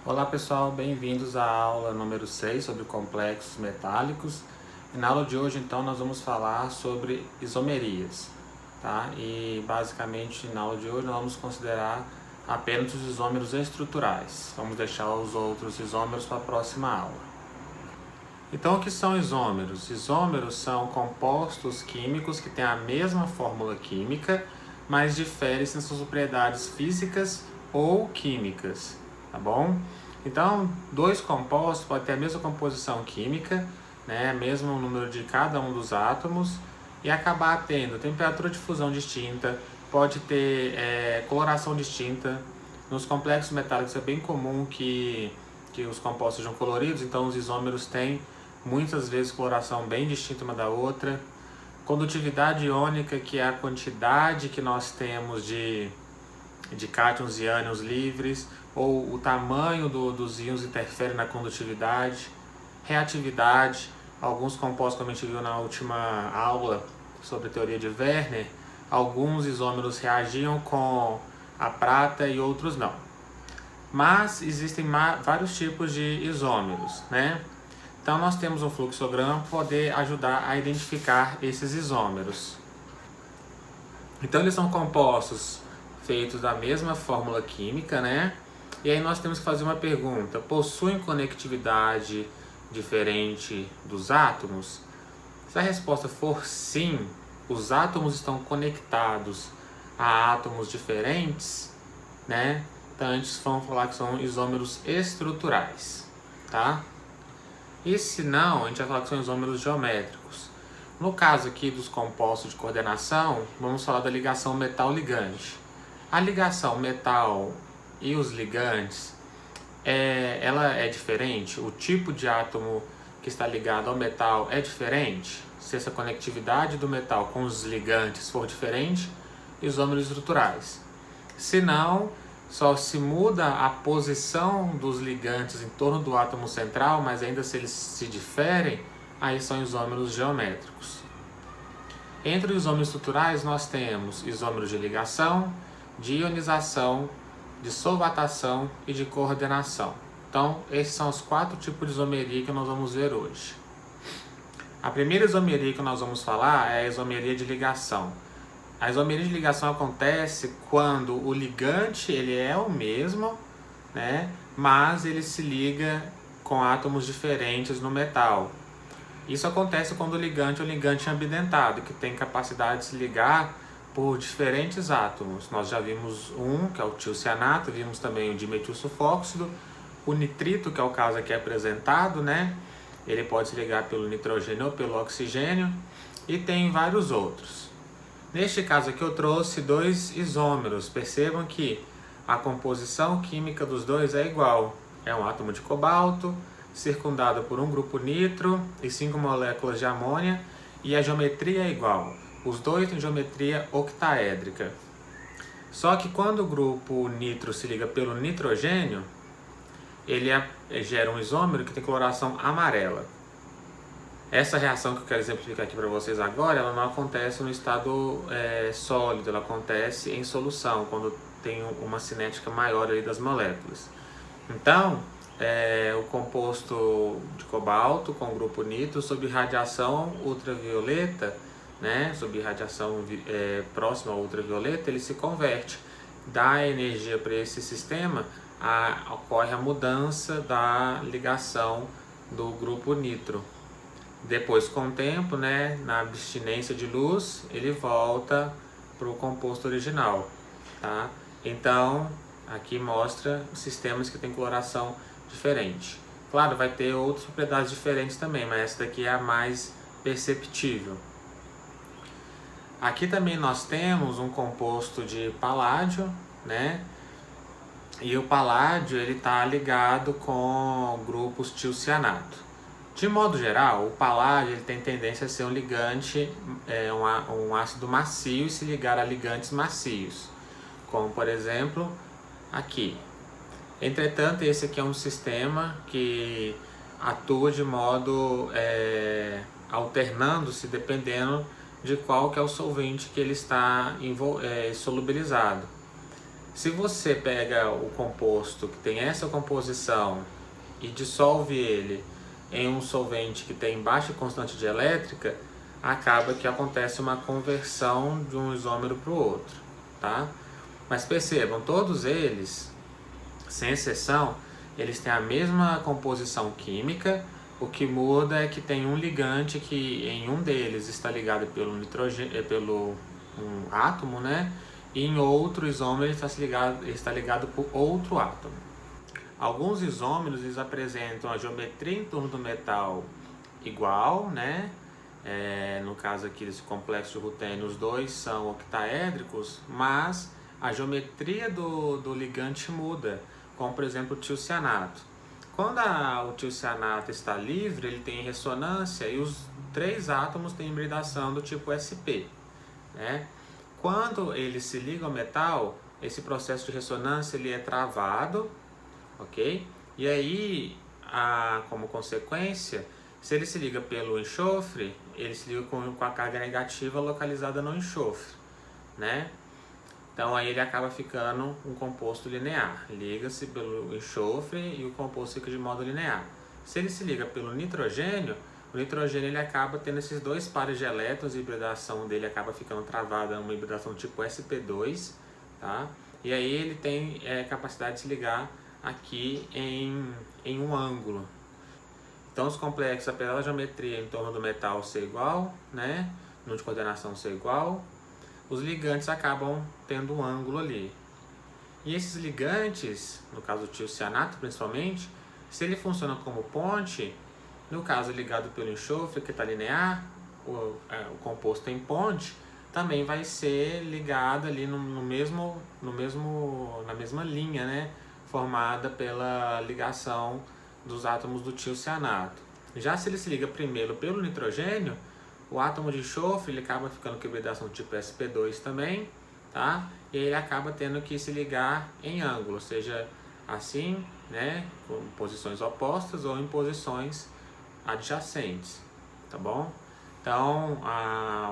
Olá pessoal, bem-vindos à aula número 6 sobre complexos metálicos. E na aula de hoje então nós vamos falar sobre isomerias, tá? E basicamente na aula de hoje nós vamos considerar apenas os isômeros estruturais. Vamos deixar os outros isômeros para a próxima aula. Então o que são isômeros? Isômeros são compostos químicos que têm a mesma fórmula química, mas diferem em suas propriedades físicas ou químicas, tá bom? Então, dois compostos podem ter a mesma composição química, né, mesmo número de cada um dos átomos, e acabar tendo temperatura de fusão distinta, pode ter coloração distinta. Nos complexos metálicos é bem comum que os compostos sejam coloridos, então os isômeros têm muitas vezes coloração bem distinta uma da outra. Condutividade iônica, que é a quantidade que nós temos de cátions e ânions livres, ou o tamanho dos íons interfere na condutividade. Reatividade, alguns compostos, como a gente viu na última aula sobre a teoria de Werner, alguns isômeros reagiam com a prata e outros não. Mas existem vários tipos de isômeros, né? Então nós temos um fluxograma para poder ajudar a identificar esses isômeros. Então eles são compostos feitos da mesma fórmula química, né? E aí nós temos que fazer uma pergunta: possuem conectividade diferente dos átomos? Se a resposta for sim, os átomos estão conectados a átomos diferentes, né? Então antes vamos falar que são isômeros estruturais, tá? E se não, a gente vai falar que são isômeros geométricos. No caso aqui dos compostos de coordenação, vamos falar da ligação metal-ligante. A ligação metal e os ligantes, ela é diferente? O tipo de átomo que está ligado ao metal é diferente? Se essa conectividade do metal com os ligantes for diferente, isômeros estruturais. Se não, só se muda a posição dos ligantes em torno do átomo central, mas ainda se eles se diferem, aí são isômeros geométricos. Entre os isômeros estruturais nós temos isômeros de ligação, de ionização, de solvatação e de coordenação. Então, esses são os 4 tipos de isomeria que nós vamos ver hoje. A primeira isomeria que nós vamos falar é a isomeria de ligação. A isomeria de ligação acontece quando o ligante ele é o mesmo, né, mas ele se liga com átomos diferentes no metal. Isso acontece quando o ligante é um ligante ambidentado, que tem capacidade de se ligar por diferentes átomos. Nós já vimos um, que é o tiocianato, vimos também o dimetilsulfóxido, o nitrito, que é o caso aqui apresentado, né? Ele pode se ligar pelo nitrogênio ou pelo oxigênio, e tem vários outros. Neste caso aqui eu trouxe 2 isômeros. Percebam que a composição química dos dois é igual. É um átomo de cobalto, circundado por um grupo nitro e 5 moléculas de amônia, e a geometria é igual. Os dois têm geometria octaédrica. Só que quando o grupo nitro se liga pelo nitrogênio, ele gera um isômero que tem coloração amarela. Essa reação que eu quero exemplificar aqui para vocês agora, ela não acontece no estado sólido, ela acontece em solução, quando tem uma cinética maior aí das moléculas. Então, o composto de cobalto com o grupo nitro, sob radiação ultravioleta, né, sob radiação próxima à ultravioleta, ele se converte, dá energia para esse sistema, ocorre a mudança da ligação do grupo nitro. Depois, com o tempo, né, na abstinência de luz, ele volta para o composto original, tá? Então, aqui mostra sistemas que têm coloração diferente. Claro, vai ter outras propriedades diferentes também, mas essa daqui é a mais perceptível. Aqui também nós temos um composto de paládio, né? E o paládio ele está ligado com grupos tiocianato. De modo geral, o paládio ele tem tendência a ser um ligante, um ácido macio e se ligar a ligantes macios, como por exemplo aqui. Entretanto, esse aqui é um sistema que atua de modo alternando-se dependendo de qual que é o solvente que ele está solubilizado. Se você pega o composto que tem essa composição e dissolve ele em um solvente que tem baixa constante de elétrica, acaba que acontece uma conversão de um isômero para o outro, tá? Mas percebam, todos eles, sem exceção, eles têm a mesma composição química. O que muda é que tem um ligante que em um deles está ligado pelo nitrogênio, pelo um átomo, né? E em outro isômero está ligado por outro átomo. Alguns isômeros eles apresentam a geometria em torno do metal igual, né? No caso aqui desse complexo de rutênio, os dois são octaédricos, mas a geometria do ligante muda, como por exemplo o tiocianato. Quando o tiocianato está livre, ele tem ressonância e os três átomos têm hibridação do tipo sp, né? Quando ele se liga ao metal, esse processo de ressonância ele é travado, ok? E aí, como consequência, se ele se liga pelo enxofre, ele se liga com a carga negativa localizada no enxofre, né? Então aí ele acaba ficando um composto linear. Liga-se pelo enxofre e o composto fica de modo linear. Se ele se liga pelo nitrogênio, o nitrogênio ele acaba tendo esses dois pares de elétrons, a hibridação dele acaba ficando travada, uma hibridação tipo sp2, tá? E aí ele tem capacidade de se ligar aqui em um ângulo. Então os complexos, apesar da geometria em torno do metal ser igual, né, número de coordenação ser igual, os ligantes acabam tendo um ângulo ali. E esses ligantes, no caso do tiocianato principalmente, se ele funciona como ponte, no caso ligado pelo enxofre, que está linear, o composto em ponte, também vai ser ligado ali na mesma linha, né, formada pela ligação dos átomos do tiocianato. Já se ele se liga primeiro pelo nitrogênio, o átomo de enxofre ele acaba ficando com hibridação tipo sp2 também, tá? E ele acaba tendo que se ligar em ângulo, seja assim, né, com posições opostas ou em posições adjacentes, tá bom? Então,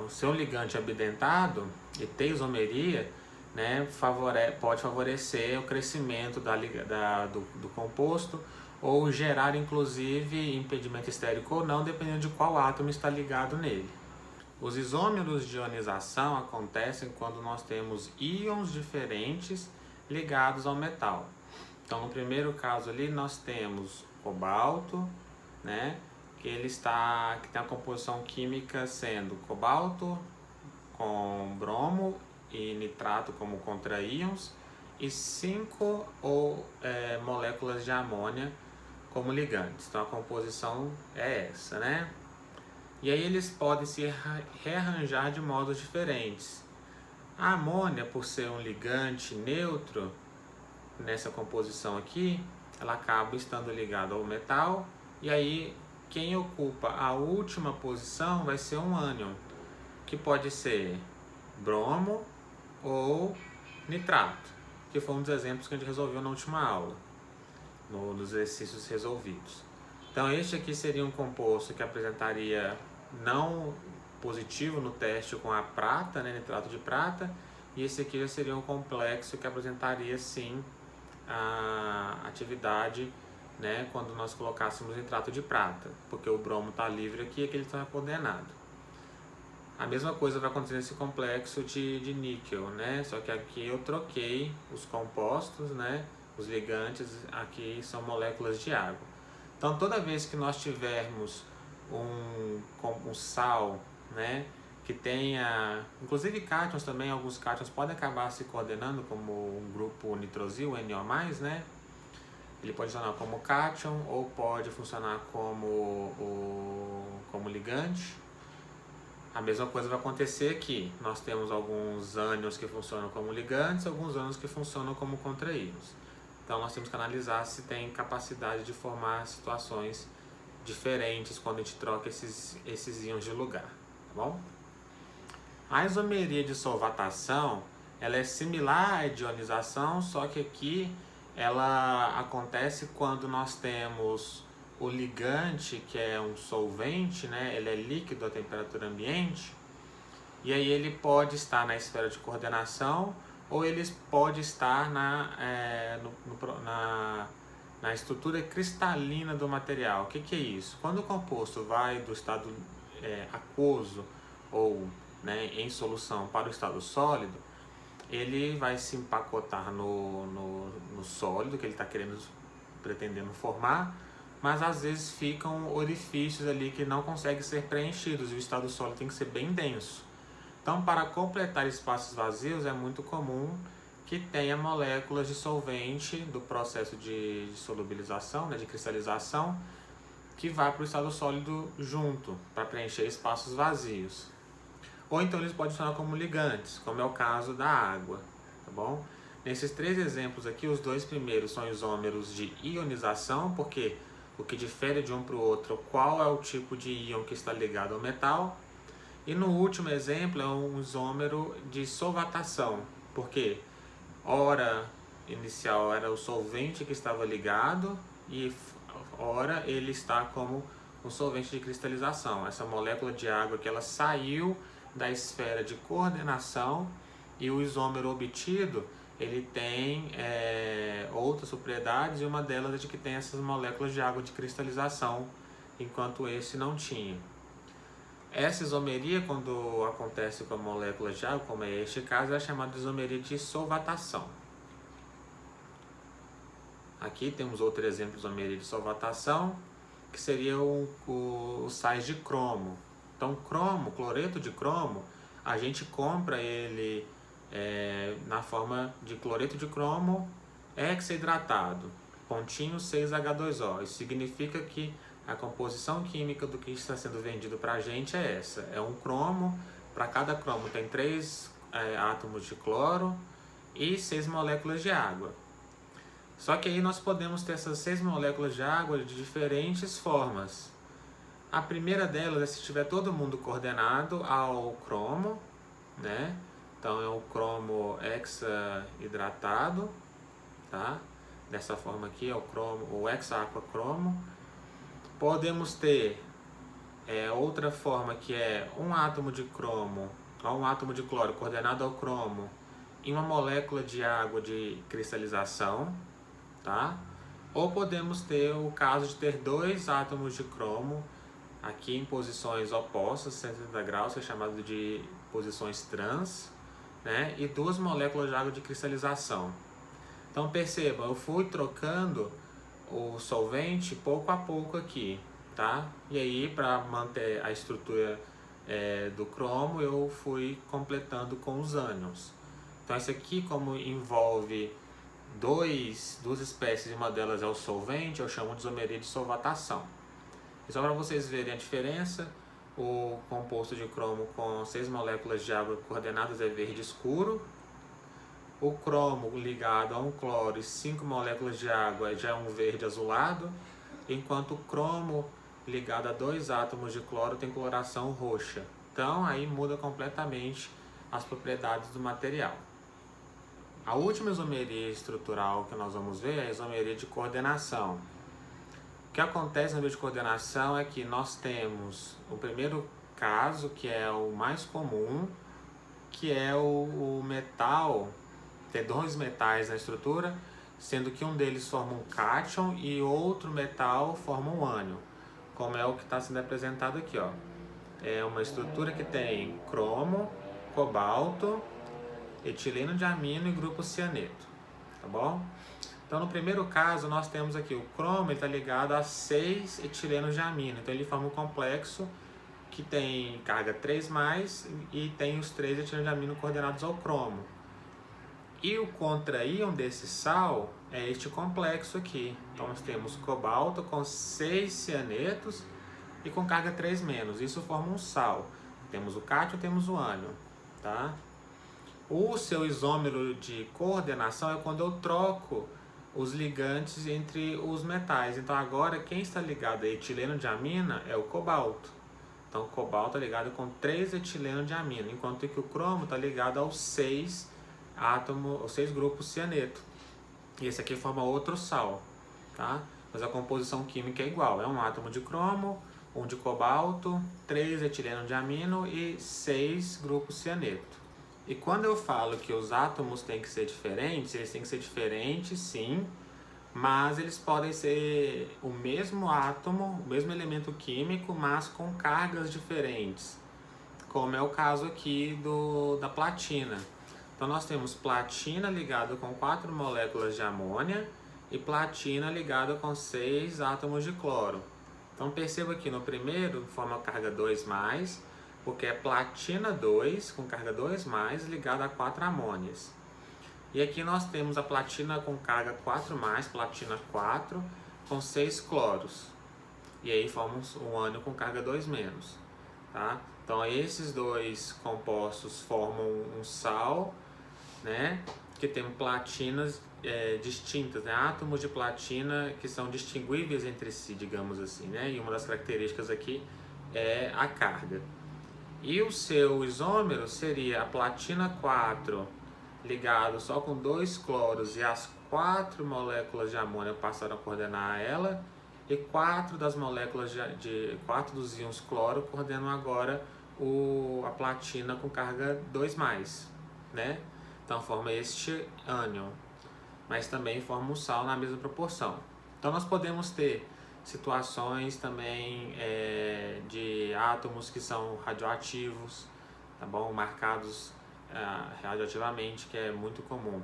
o seu ligante abidentado e ter isomeria, né, pode favorecer o crescimento do composto ou gerar inclusive impedimento estérico ou não, dependendo de qual átomo está ligado nele. Os isômeros de ionização acontecem quando nós temos íons diferentes ligados ao metal. Então, no primeiro caso ali, nós temos cobalto, né, que tem a composição química sendo cobalto com bromo e nitrato como contraíons e 5 moléculas de amônia como ligantes. Então a composição é essa, né? E aí eles podem se rearranjar de modos diferentes. A amônia, por ser um ligante neutro, nessa composição aqui, ela acaba estando ligada ao metal, e aí quem ocupa a última posição vai ser um ânion, que pode ser bromo ou nitrato, que foi um dos exemplos que a gente resolveu na última aula, nos exercícios resolvidos. Então este aqui seria um composto que apresentaria não positivo no teste com a prata, né, nitrato de prata, e esse aqui já seria um complexo que apresentaria sim a atividade, né, quando nós colocássemos nitrato de prata, porque o bromo está livre aqui e aqui ele está coordenado. A mesma coisa vai acontecer nesse complexo de níquel, né, só que aqui eu troquei os compostos, né, os ligantes aqui são moléculas de água. Então toda vez que nós tivermos um sal, né, que tenha, inclusive cátions também, alguns cátions podem acabar se coordenando como um grupo nitrosil, NO+, né? Ele pode funcionar como cátion ou pode funcionar como ligante. A mesma coisa vai acontecer aqui. Nós temos alguns ânions que funcionam como ligantes, alguns ânions que funcionam como contraíons. Então nós temos que analisar se tem capacidade de formar situações diferentes quando a gente troca esses íons de lugar, tá bom? A isomeria de solvatação, ela é similar à de ionização, só que aqui ela acontece quando nós temos o ligante, que é um solvente, né? Ele é líquido a temperatura ambiente, e aí ele pode estar na esfera de coordenação ou eles podem estar na estrutura cristalina do material. O que é isso? Quando o composto vai do estado aquoso ou, né, em solução para o estado sólido, ele vai se empacotar no sólido que ele está pretendendo formar, mas às vezes ficam orifícios ali que não conseguem ser preenchidos e o estado sólido tem que ser bem denso. Então, para completar espaços vazios, é muito comum que tenha moléculas de solvente do processo de solubilização, né, de cristalização, que vá para o estado sólido junto, para preencher espaços vazios. Ou então eles podem funcionar como ligantes, como é o caso da água, tá bom? Nesses 3 exemplos aqui, os 2 primeiros são isômeros de ionização, porque o que difere de um para o outro, qual é o tipo de íon que está ligado ao metal. E no último exemplo é um isômero de solvatação, porque ora inicial era o solvente que estava ligado e ora ele está como um solvente de cristalização. Essa molécula de água que ela saiu da esfera de coordenação e o isômero obtido ele tem outras propriedades e uma delas é de que tem essas moléculas de água de cristalização, enquanto esse não tinha. Essa isomeria, quando acontece com moléculas de água, como é este caso, é chamada de isomeria de solvatação. Aqui temos outro exemplo de isomeria de solvatação, que seria os sais de cromo. Então, cloreto de cromo, a gente compra ele na forma de cloreto de cromo hexaidratado, pontinho 6H2O. Isso significa que a composição química do que está sendo vendido para a gente é essa. É um cromo, para cada cromo tem 3 átomos de cloro e 6 moléculas de água. Só que aí nós podemos ter essas 6 moléculas de água de diferentes formas. A primeira delas é se estiver todo mundo coordenado ao cromo, né? Então é o cromo hexaidratado, tá? Dessa forma aqui é o hexaquacromo. Podemos ter outra forma que é um átomo de cromo, ou um átomo de cloro coordenado ao cromo em uma molécula de água de cristalização, tá? Ou podemos ter o caso de ter 2 átomos de cromo aqui em posições opostas, 180 graus, que é chamado de posições trans, né? E 2 moléculas de água de cristalização. Então percebam, eu fui trocando o solvente pouco a pouco aqui, tá? E aí, para manter a estrutura do cromo, eu fui completando com os ânions. Então esse aqui, como envolve duas espécies e uma delas é o solvente, eu chamo de isomeria de solvatação. E só para vocês verem a diferença, o composto de cromo com 6 moléculas de água coordenadas é verde escuro. O cromo ligado a um cloro e 5 moléculas de água já é um verde azulado, enquanto o cromo ligado a 2 átomos de cloro tem coloração roxa. Então aí muda completamente as propriedades do material. A última isomeria estrutural que nós vamos ver é a isomeria de coordenação. O que acontece na isomeria de coordenação é que nós temos o primeiro caso, que é o mais comum, que é o metal, ter 2 metais na estrutura, sendo que um deles forma um cátion e outro metal forma um ânion, como é o que está sendo apresentado aqui, ó. É uma estrutura que tem cromo, cobalto, etileno de amino e grupo cianeto, tá bom? Então no primeiro caso nós temos aqui o cromo, está ligado a 6 etilenos de amino, então ele forma um complexo que tem carga 3+, e tem os 3 etilenos de amino coordenados ao cromo. E o contra-íon desse sal é este complexo aqui. Então nós temos cobalto com 6 cianetos e com carga 3-. Isso forma um sal. Temos o cátion, temos o ânion, tá? O seu isômero de coordenação é quando eu troco os ligantes entre os metais. Então agora quem está ligado a etileno de amina é o cobalto. Então o cobalto é ligado com 3 etileno de amina, enquanto que o cromo está ligado aos 6 grupos cianeto. E esse aqui forma outro sal, tá? Mas a composição química é igual, é um átomo de cromo, um de cobalto, 3 etileno de amino e 6 grupos cianeto. E quando eu falo que os átomos têm que ser diferentes, eles têm que ser diferentes, sim, mas eles podem ser o mesmo átomo, o mesmo elemento químico, mas com cargas diferentes, como é o caso aqui da platina. Então nós temos platina ligada com 4 moléculas de amônia e platina ligada com 6 átomos de cloro. Então perceba que no primeiro forma a carga 2+, porque é platina 2 com carga 2+, ligada a 4 amônias. E aqui nós temos a platina com carga 4+, platina 4, com 6 cloros. E aí formamos um ânion com carga 2-. Tá? Então esses dois compostos formam um sal, né? Que tem platinas distintas, né? Átomos de platina que são distinguíveis entre si, digamos assim, né? E uma das características aqui é a carga. E o seu isômero seria a platina 4 ligado só com 2 cloros e as 4 moléculas de amônia passaram a coordenar ela, e 4 das moléculas de 4 dos íons cloro coordenam agora a platina com carga 2+, né? Então forma este ânion, mas também forma um sal na mesma proporção. Então nós podemos ter situações também de átomos que são radioativos, tá bom? Marcados radioativamente, que é muito comum.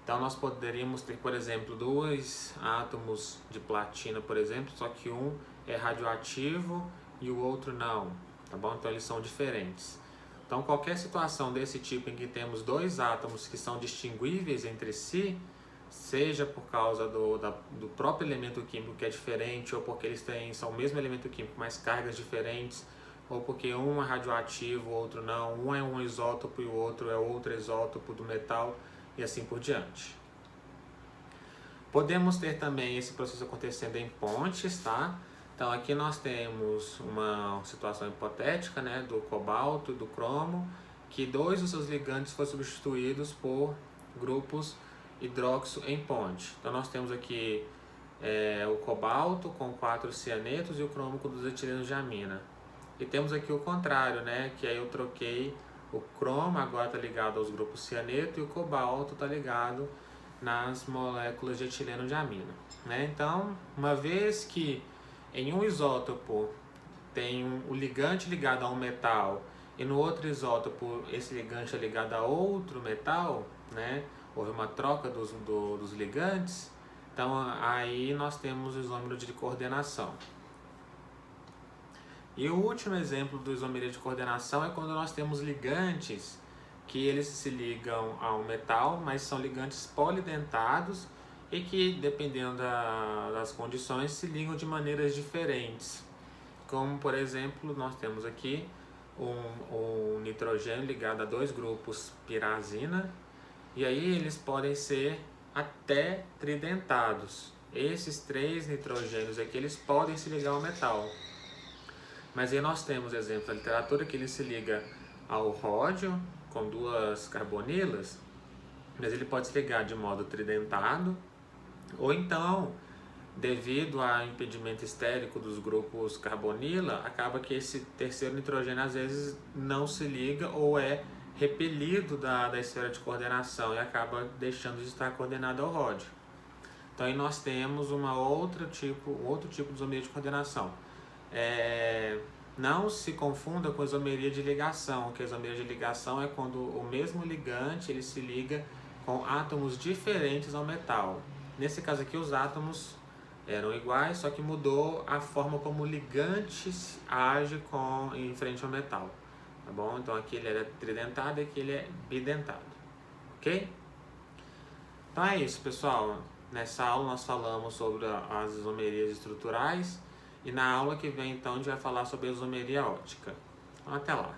Então nós poderíamos ter, por exemplo, 2 átomos de platina, por exemplo, só que um é radioativo e o outro não, tá bom? Então eles são diferentes. Então qualquer situação desse tipo em que temos 2 átomos que são distinguíveis entre si, seja por causa do próprio elemento químico que é diferente, ou porque eles são o mesmo elemento químico, mas cargas diferentes, ou porque um é radioativo, o outro não, um é um isótopo e o outro é outro isótopo do metal, e assim por diante. Podemos ter também esse processo acontecendo em pontes, tá? Então aqui nós temos uma situação hipotética, né, do cobalto e do cromo, que 2 dos seus ligantes foram substituídos por grupos hidróxido em ponte. Então nós temos aqui o cobalto com 4 cianetos e o cromo com 2 etilenos de amina. E temos aqui o contrário, né? Que aí eu troquei o cromo, agora está ligado aos grupos cianeto, e o cobalto está ligado nas moléculas de etileno de amina, né? Então, uma vez que em um isótopo tem o ligante ligado a um metal e no outro isótopo esse ligante é ligado a outro metal, né? Houve uma troca dos ligantes, então aí nós temos o isômero de coordenação. E o último exemplo do isomeria de coordenação é quando nós temos ligantes que eles se ligam ao metal, mas são ligantes polidentados e que, dependendo das condições, se ligam de maneiras diferentes. Como, por exemplo, nós temos aqui um nitrogênio ligado a 2 grupos pirazina, e aí eles podem ser até tridentados. Esses 3 nitrogênios aqui, eles podem se ligar ao metal. Mas aí nós temos exemplo da literatura que ele se liga ao ródio com 2 carbonilas, mas ele pode se ligar de modo tridentado, ou então, devido ao impedimento estérico dos grupos carbonila, acaba que esse terceiro nitrogênio às vezes não se liga ou é repelido da esfera de coordenação e acaba deixando de estar coordenado ao ródio. Então aí nós temos um outro tipo de isomeria de coordenação. Não se confunda com isomeria de ligação, que a isomeria de ligação é quando o mesmo ligante ele se liga com átomos diferentes ao metal. Nesse caso aqui os átomos eram iguais, só que mudou a forma como o ligante age em frente ao metal. Tá bom? Então aqui ele é tridentado e aqui ele é bidentado. Ok? Então é isso, pessoal. Nessa aula nós falamos sobre as isomerias estruturais. E na aula que vem, então, a gente vai falar sobre a isomeria óptica. Então, até lá!